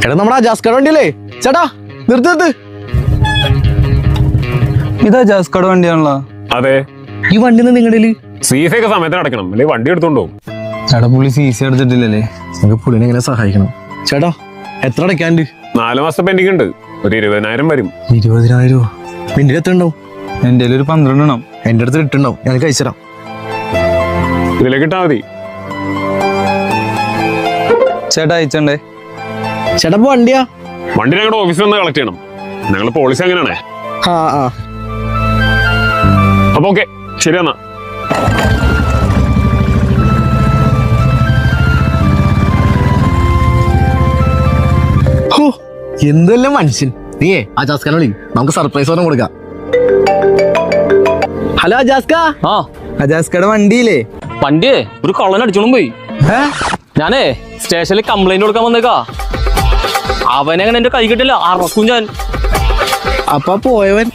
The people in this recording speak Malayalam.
എടാ നമ്മുടെ അജാസ്കട വണ്ടിയല്ലേ ചേട്ടാ, നിർത്ത്. ഇതാ ജാസ്കട വണ്ടിയാണല്ലോ. അതെ, ഈ വണ്ടി നിങ്ങളുടെ സീസ ഒക്കെ സമയത്തിന് അടക്കണം, അല്ലെങ്കിൽ വണ്ടി എടുത്തോണ്ടോ. ചേട്ടാ പുള്ളി സീസി എടുത്തിട്ടില്ലല്ലേ? നമുക്ക് പുള്ളിനെ എങ്ങനെ സഹായിക്കണം ചേട്ടാ? എത്ര അടയ്ക്കാണ്ട്? 4 മാസത്തെ പെൻഡിങ് ഉണ്ട്. ഒരു 20,000 വരും. 20,000? നിന്റെ എത്ര ഉണ്ടാവും? എന്റെ ഒരു 12 എണ്ണം. എന്റെ അടുത്ത് ഇട്ടുണ്ടാവും, ഞാൻ കഴിച്ചരാം. ഇതിലേക്ക് ഇട്ടാ മതി. ചേട്ടാ അയച്ചണ്ടേ? ചേട്ടാ വണ്ടിയാ? വണ്ടി ഞങ്ങളുടെ ഓഫീസിൽ വന്ന് കളക്ട് ചെയ്യണം. ഞങ്ങളുടെ പോളിസി അങ്ങനെയാണേ. ആ അപ്പൊ ഓക്കെ, ശരി എന്നാ. എന്തെല്ലാം മനുഷ്യൻ. നീയേ അജാസ്കനെ വിളി, നമുക്ക് സർപ്രൈസ് ഒരെണ്ണം കൊടുക്കാം. ഹലോ അജാസ്ക. അജാസ്കട വണ്ടിയില്ലേ? വണ്ടിയെ ഒരു കള്ളൻ അടിച്ചോളും പോയി. ഞാനേ സ്റ്റേഷനിൽ കംപ്ലൈന്റ് കൊടുക്കാൻ വന്നേക്കാ. അവനെങ്ങനെ എന്റെ കൈ കിട്ടില്ല, അറക്കും ഞാൻ. അപ്പൊ പോയവൻ